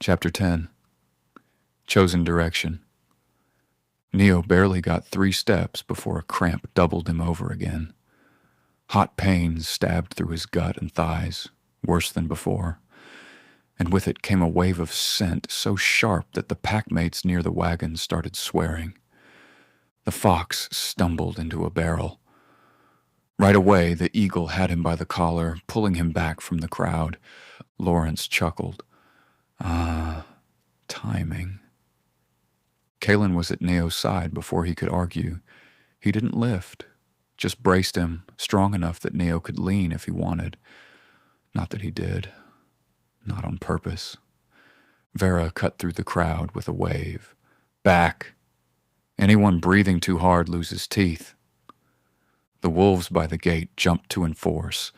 Chapter 10. Chosen Direction. Neo barely got 3 steps before a cramp doubled him over again. Hot pains stabbed through his gut and thighs, worse than before, and with it came a wave of scent so sharp that the packmates near the wagon started swearing. The fox stumbled into a barrel. Right away, the eagle had him by the collar, pulling him back from the crowd. Lawrence chuckled. Timing. Kaelen was at Neo's side before he could argue. He didn't lift, just braced him strong enough that Neo could lean if he wanted. Not that he did. Not on purpose. Vera cut through the crowd with a wave. Back. Anyone breathing too hard loses teeth. The wolves by the gate jumped to enforce.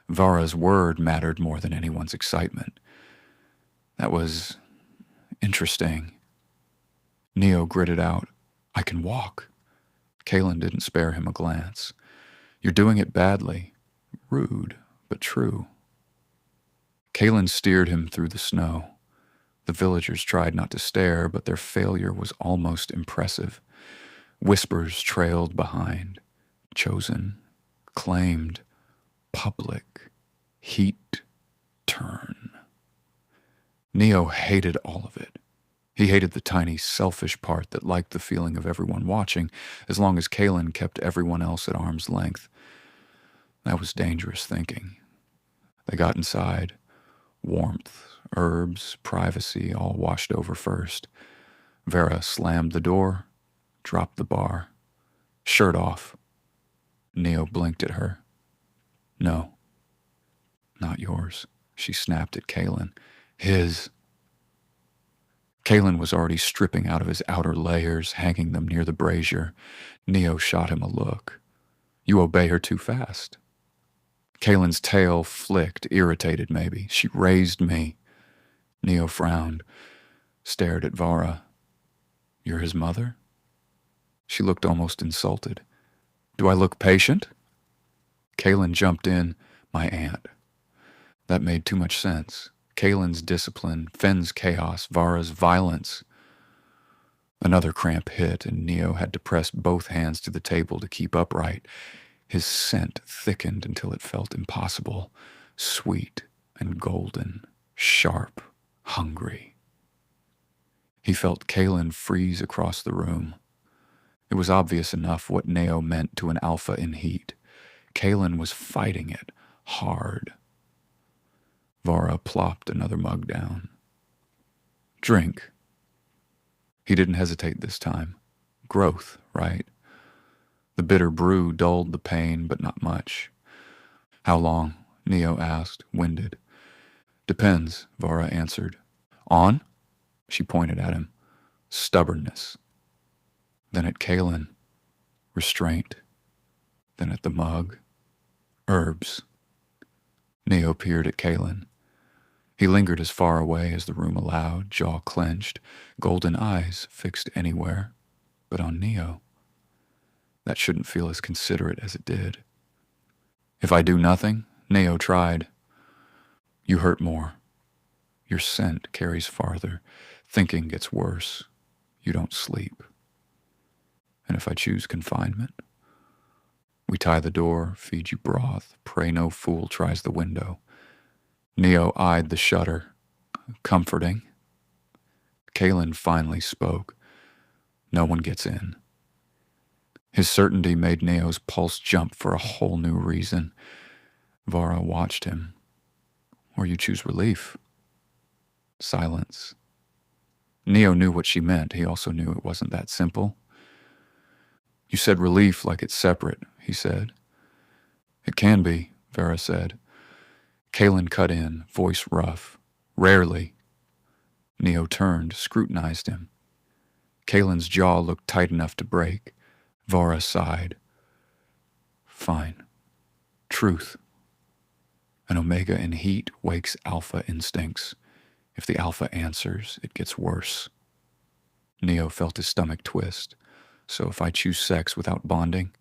Vara's word mattered more than anyone's excitement. That was interesting. Neo gritted out, "I can walk." Kaelen didn't spare him a glance. "You're doing it badly." Rude, but true. Kaelen steered him through the snow. The villagers tried not to stare, but their failure was almost impressive. Whispers trailed behind. Chosen, claimed, public, heat, turn. Neo hated all of it. He hated the tiny, selfish part that liked the feeling of everyone watching, as long as Kaelen kept everyone else at arm's length. That was dangerous thinking. They got inside. Warmth, herbs, privacy, all washed over first. Vera slammed the door, dropped the bar. Shirt off. Neo blinked at her. "No. Not yours," she snapped at Kaelen. "His." Kaelen was already stripping out of his outer layers, hanging them near the brazier. Neo shot him a look. "You obey her too fast." Kaelen's tail flicked, irritated maybe. "She raised me." Neo frowned, stared at Vara. "You're his mother?" She looked almost insulted. "Do I look patient?" Kaelen jumped in. "My aunt." That made too much sense. Kaelen's discipline, Fenn's chaos, Vara's violence. Another cramp hit, and Neo had to press both hands to the table to keep upright. His scent thickened until it felt impossible. Sweet and golden, sharp, hungry. He felt Kaelen freeze across the room. It was obvious enough what Neo meant to an alpha in heat. Kaelen was fighting it, hard. Vara plopped another mug down. "Drink." He didn't hesitate this time. Growth, right? The bitter brew dulled the pain, but not much. "How long?" Neo asked, winded. "Depends," Vara answered. "On?" She pointed at him. Stubbornness. Then at Kaelen. Restraint. Then at the mug. Herbs. Neo peered at Kaelen. He lingered as far away as the room allowed, jaw clenched, golden eyes fixed anywhere, but on Neo. That shouldn't feel as considerate as it did. "If I do nothing," Neo tried. "You hurt more. Your scent carries farther. Thinking gets worse. You don't sleep. And if I choose confinement? We tie the door, feed you broth, pray no fool tries the window." Neo eyed the shutter. Comforting. Kaelen finally spoke. "No one gets in." His certainty made Neo's pulse jump for a whole new reason. Vara watched him. "Or you choose relief." Silence. Neo knew what she meant. He also knew it wasn't that simple. "You said relief like it's separate," he said. "It can be," Vera said. Kaelen cut in, voice rough. "Rarely." Neo turned, scrutinized him. Kaelen's jaw looked tight enough to break. Vara sighed. "Fine. Truth. An omega in heat wakes alpha instincts. If the alpha answers, it gets worse." Neo felt his stomach twist. "So if I choose sex without bonding?"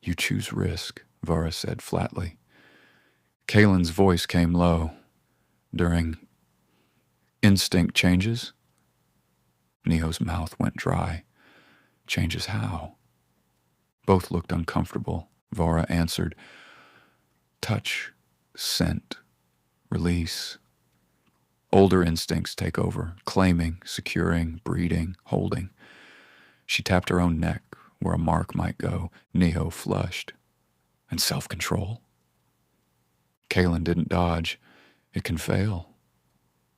"You choose risk," Vara said flatly. Kaelen's voice came low. During Instinct changes? Neo's mouth went dry. Changes how? Both looked uncomfortable. Vara answered, touch, scent, release. Older instincts take over, claiming, securing, breeding, holding. She tapped her own neck, where a mark might go. Neo flushed. And self-control? Kaelen didn't dodge. It can fail.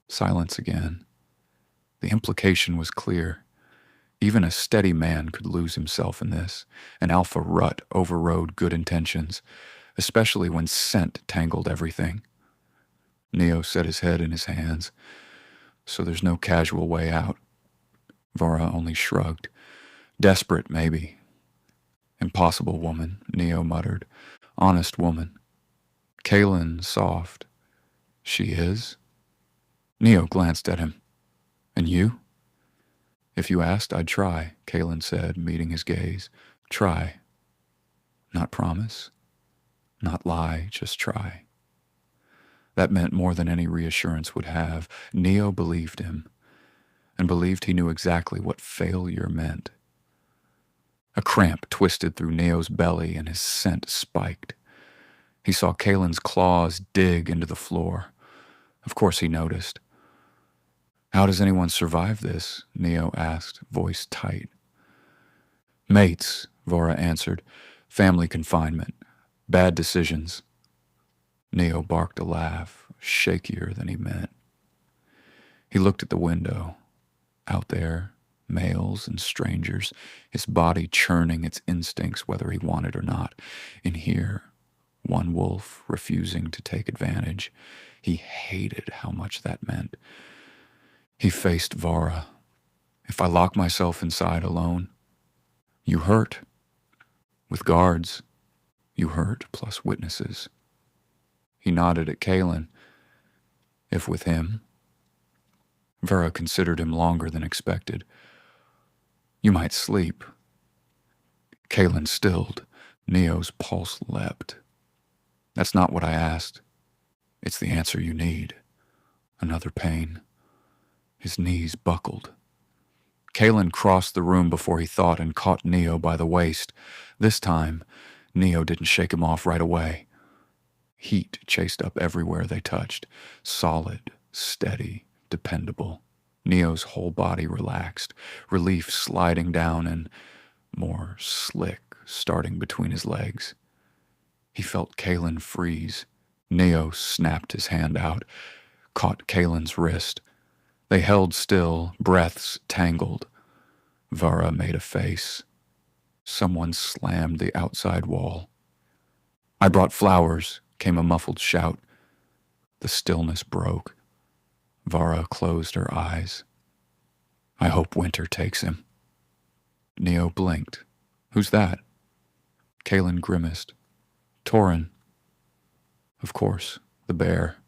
Silence again. The implication was clear. Even a steady man could lose himself in this. An alpha rut overrode good intentions, especially when scent tangled everything. Neo set his head in his hands. So there's no casual way out. Vara only shrugged. Desperate, maybe. Impossible woman, Neo muttered. Honest woman. Kaelen soft. She is? Neo glanced at him. And you? If you asked, I'd try, Kaelen said, meeting his gaze. Try. Not promise. Not lie, just try. That meant more than any reassurance would have. Neo believed him, and believed he knew exactly what failure meant. A cramp twisted through Neo's belly, and his scent spiked. He saw Kaelen's claws dig into the floor. Of course he noticed. How does anyone survive this? Neo asked, voice tight. Mates, Vara answered. Family confinement. Bad decisions. Neo barked a laugh, shakier than he meant. He looked at the window. Out there, males and strangers, his body churning its instincts whether he wanted or not. In here, one wolf refusing to take advantage. He hated how much that meant. He faced Vara. If I lock myself inside alone, you hurt. With guards, you hurt plus witnesses. He nodded at Kaelen. If with him. Vara considered him longer than expected. You might sleep. Kaelen stilled. Neo's pulse leapt. That's not what I asked. It's the answer you need. Another pain. His knees buckled. Kaelen crossed the room before he thought and caught Neo by the waist. This time, Neo didn't shake him off right away. Heat chased up everywhere they touched. Solid, steady, dependable. Neo's whole body relaxed, relief sliding down and more slick starting between his legs. He felt Kaelen freeze. Neo snapped his hand out, caught Kaelen's wrist. They held still, breaths tangled. Vara made a face. Someone slammed the outside wall. I brought flowers, came a muffled shout. The stillness broke. Vara closed her eyes. I hope winter takes him. Neo blinked. Who's that? Kaelen grimaced. Torin. Of course, the bear.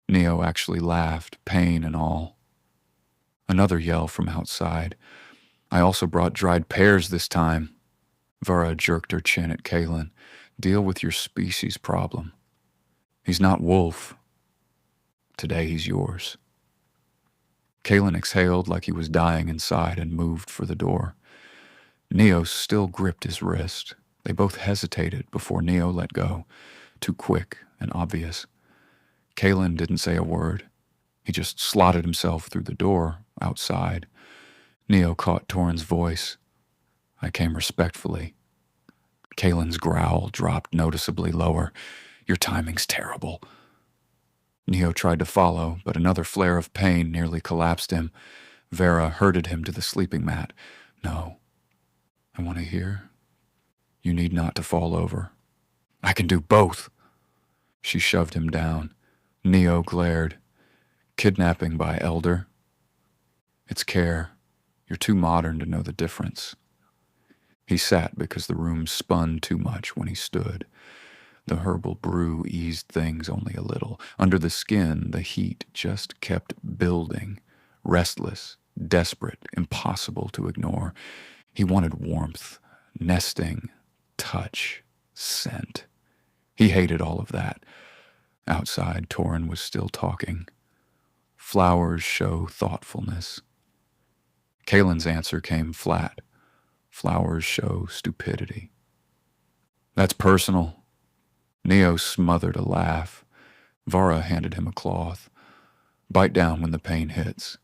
Neo actually laughed, pain and all. Another yell from outside. I also brought dried pears this time. Vara jerked her chin at Kaelen. Deal with your species problem. He's not wolf. Today he's yours. Kaelen exhaled like he was dying inside and moved for the door. Neo still gripped his wrist. They both hesitated before Neo let go. Too quick and obvious. Kaelen didn't say a word. He just slotted himself through the door, outside. Neo caught Torin's voice. I came respectfully. Kaelen's growl dropped noticeably lower. Your timing's terrible. Neo tried to follow, but another flare of pain nearly collapsed him. Vara herded him to the sleeping mat. No. I want to hear. You need not to fall over. I can do both. She shoved him down. Neo glared. Kidnapping by elder. It's care. You're too modern to know the difference. He sat because the room spun too much when he stood. The herbal brew eased things only a little. Under the skin, the heat just kept building. Restless, desperate, impossible to ignore. He wanted warmth, nesting, touch, scent. He hated all of that. Outside, Torin was still talking. Flowers show thoughtfulness. Kaelen's answer came flat. Flowers show stupidity. That's personal. Neo smothered a laugh. Vara handed him a cloth. Bite down when the pain hits.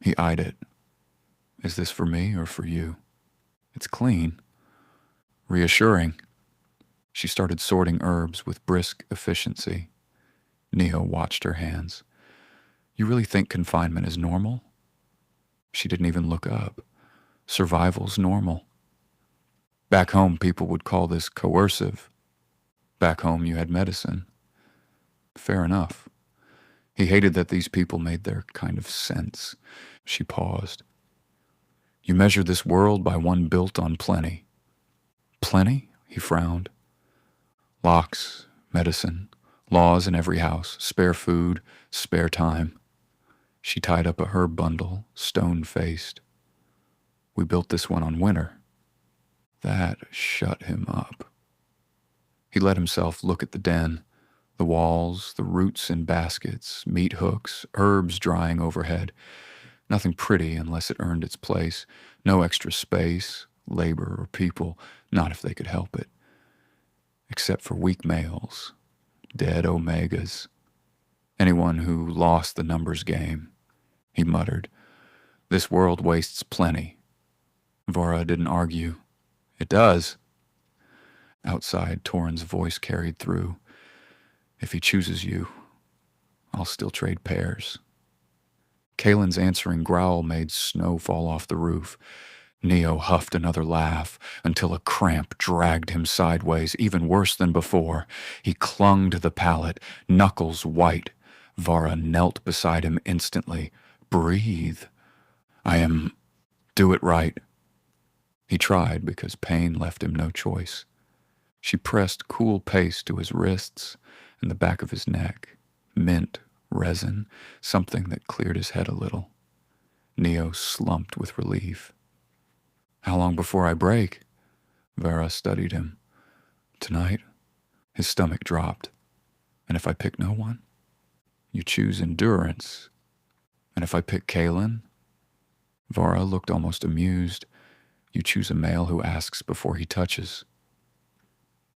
He eyed it. Is this for me or for you? It's clean. Reassuring. She started sorting herbs with brisk efficiency. Neo watched her hands. You really think confinement is normal? She didn't even look up. Survival's normal. Back home, people would call this coercive. Back home, you had medicine. Fair enough. He hated that these people made their kind of sense. She paused. You measure this world by one built on plenty. Plenty? He frowned. Locks, medicine, laws in every house, spare food, spare time. She tied up a herb bundle, stone-faced. We built this one on winter. That shut him up. He let himself look at the den, the walls, the roots in baskets, meat hooks, herbs drying overhead. Nothing pretty unless it earned its place. No extra space, labor, or people, not if they could help it. Except for weak males, dead omegas. Anyone who lost the numbers game. He muttered. This world wastes plenty. Vara didn't argue. It does. Outside, Torin's voice carried through. If he chooses you, I'll still trade pairs. Kaelen's answering growl made snow fall off the roof. Neo huffed another laugh until a cramp dragged him sideways, even worse than before. He clung to the pallet, knuckles white. Vara knelt beside him instantly. Breathe. Do it right. He tried because pain left him no choice. She pressed cool paste to his wrists and the back of his neck. Mint, resin, something that cleared his head a little. Neo slumped with relief. How long before I break? Vara studied him. Tonight? His stomach dropped. And if I pick no one? You choose endurance. And if I pick Kaelen? Vara looked almost amused. You choose a male who asks before he touches.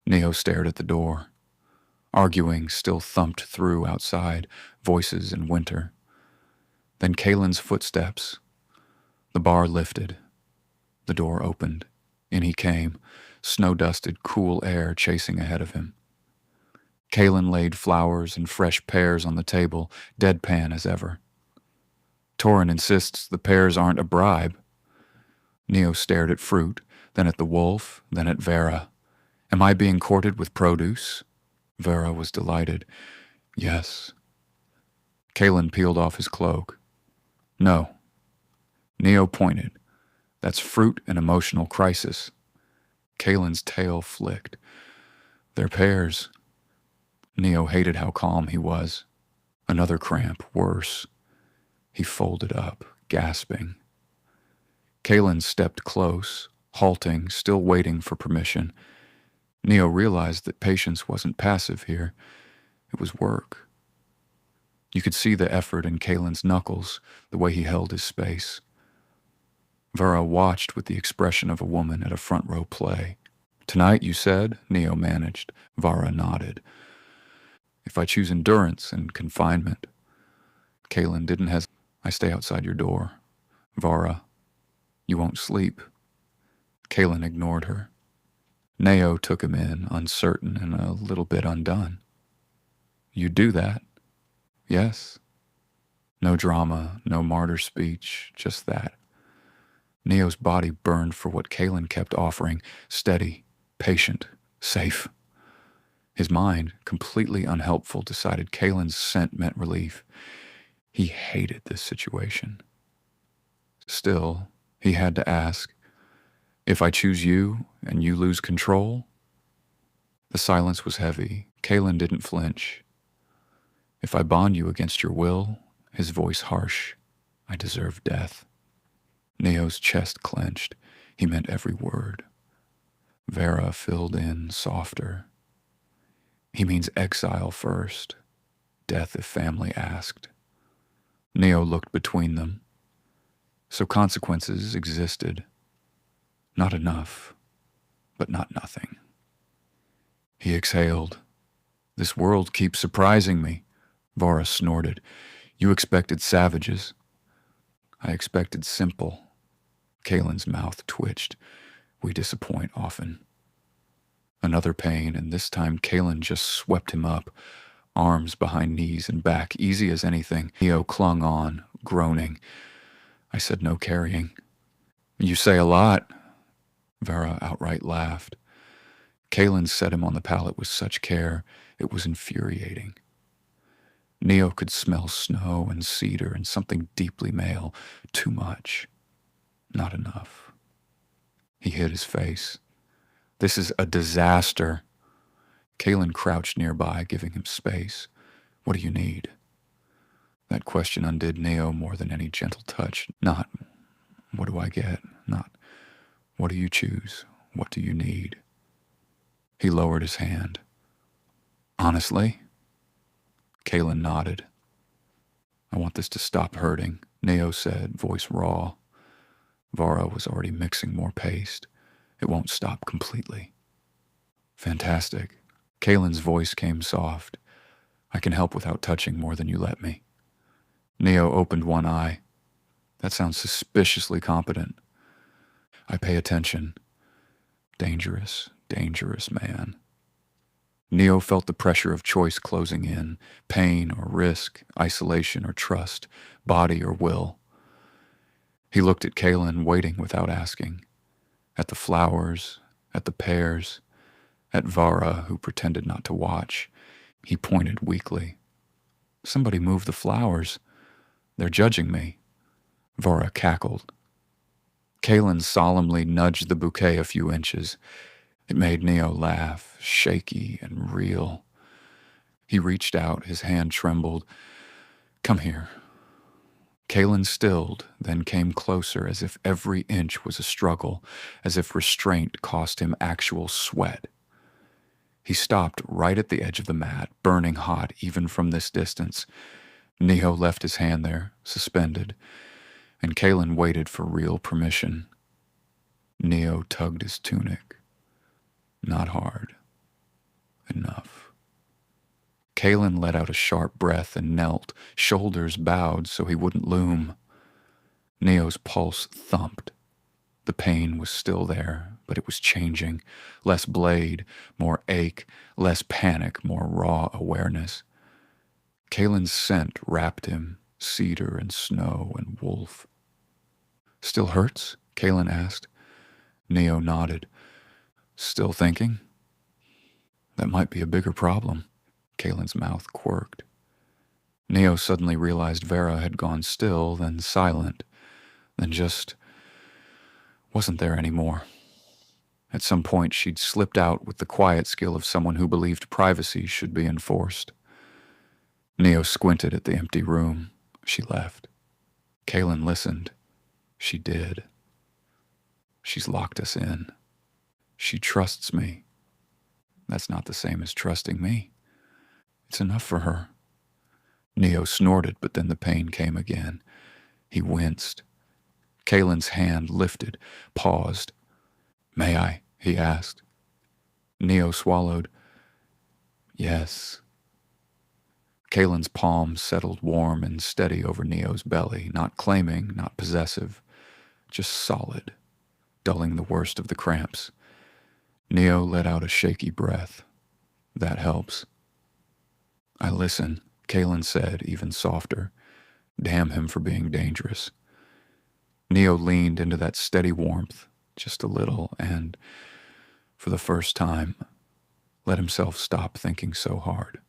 Neo stared at the door. Arguing still thumped through outside, voices in winter. Then Kaelen's footsteps. The bar lifted. The door opened. In he came, snow-dusted, cool air chasing ahead of him. Kaelen laid flowers and fresh pears on the table, deadpan as ever. Torin insists the pears aren't a bribe. Neo stared at fruit, then at the wolf, then at Vara. Am I being courted with produce? Vara was delighted. Yes. Kaelen peeled off his cloak. No. Neo pointed. That's fruit and emotional crisis. Kaelen's tail flicked. They're pears. Neo hated how calm he was. Another cramp, worse. He folded up, gasping. Kaelen stepped close, halting, still waiting for permission. Neo realized that patience wasn't passive here. It was work. You could see the effort in Kaelen's knuckles, the way he held his space. Vara watched with the expression of a woman at a front-row play. Tonight, you said? Neo managed. Vara nodded. If I choose endurance and confinement. Kaelen didn't hesitate. I stay outside your door. Vara, you won't sleep. Kaelen ignored her. Neo took him in, uncertain and a little bit undone. You do that? Yes. No drama, no martyr speech, just that. Neo's body burned for what Kaelen kept offering, steady, patient, safe. His mind, completely unhelpful, decided Kaelen's scent meant relief. He hated this situation. Still, he had to ask, if I choose you and you lose control? The silence was heavy. Kaelen didn't flinch. If I bond you against your will, his voice harsh, I deserve death. Neo's chest clenched. He meant every word. Vara filled in softer. He means exile first, death if family asked. Neo looked between them. So consequences existed. Not enough, but not nothing. He exhaled. This world keeps surprising me, Vara snorted. You expected savages. I expected simple. Kaelen's mouth twitched. We disappoint often. Another pain, and this time Kaelen just swept him up, arms behind knees and back, easy as anything. Neo clung on, groaning. I said no carrying. You say a lot. Vara outright laughed. Kaelen set him on the pallet with such care, it was infuriating. Neo could smell snow and cedar and something deeply male. Too much. Not enough. He hid his face. This is a disaster. Kaelen crouched nearby, giving him space. What do you need? That question undid Neo more than any gentle touch. Not, what do I get? Not, what do you choose? What do you need? He lowered his hand. Honestly? Kaelen nodded. I want this to stop hurting, Neo said, voice raw. Vara was already mixing more paste. It won't stop completely. Fantastic. Kaelen's voice came soft. I can help without touching more than you let me. Neo opened one eye. That sounds suspiciously competent. I pay attention. Dangerous, dangerous man. Neo felt the pressure of choice closing in, pain or risk, isolation or trust, body or will. He looked at Kaelen, waiting without asking. At the flowers, at the pears, at Vara, who pretended not to watch. He pointed weakly. Somebody move the flowers. They're judging me. Vara cackled. Kaelen solemnly nudged the bouquet a few inches. It made Neo laugh, shaky and real. He reached out, his hand trembled. Come here. Kaelen stilled, then came closer as if every inch was a struggle, as if restraint cost him actual sweat. He stopped right at the edge of the mat, burning hot even from this distance. Neo left his hand there, suspended, and Kaelen waited for real permission. Neo tugged his tunic. Not hard. Enough. Kaelen let out a sharp breath and knelt, shoulders bowed so he wouldn't loom. Neo's pulse thumped. The pain was still there, but it was changing. Less blade, more ache, less panic, more raw awareness. Kaelen's scent wrapped him, cedar and snow and wolf. Still hurts? Kaelen asked. Neo nodded. Still thinking? That might be a bigger problem. Kaelen's mouth quirked. Neo suddenly realized Vara had gone still, then silent, then just wasn't there anymore. At some point, she'd slipped out with the quiet skill of someone who believed privacy should be enforced. Neo squinted at the empty room. She left. Kaelen listened. She did. She's locked us in. She trusts me. That's not the same as trusting me. It's enough for her. Neo snorted, but then the pain came again. He winced. Kaelen's hand lifted, paused. May I? He asked. Neo swallowed. Yes. Kaelen's palm settled warm and steady over Neo's belly, not claiming, not possessive, just solid, dulling the worst of the cramps. Neo let out a shaky breath. That helps. I listen, Kaelen said, even softer. Damn him for being dangerous. Neo leaned into that steady warmth, just a little, and, for the first time, let himself stop thinking so hard.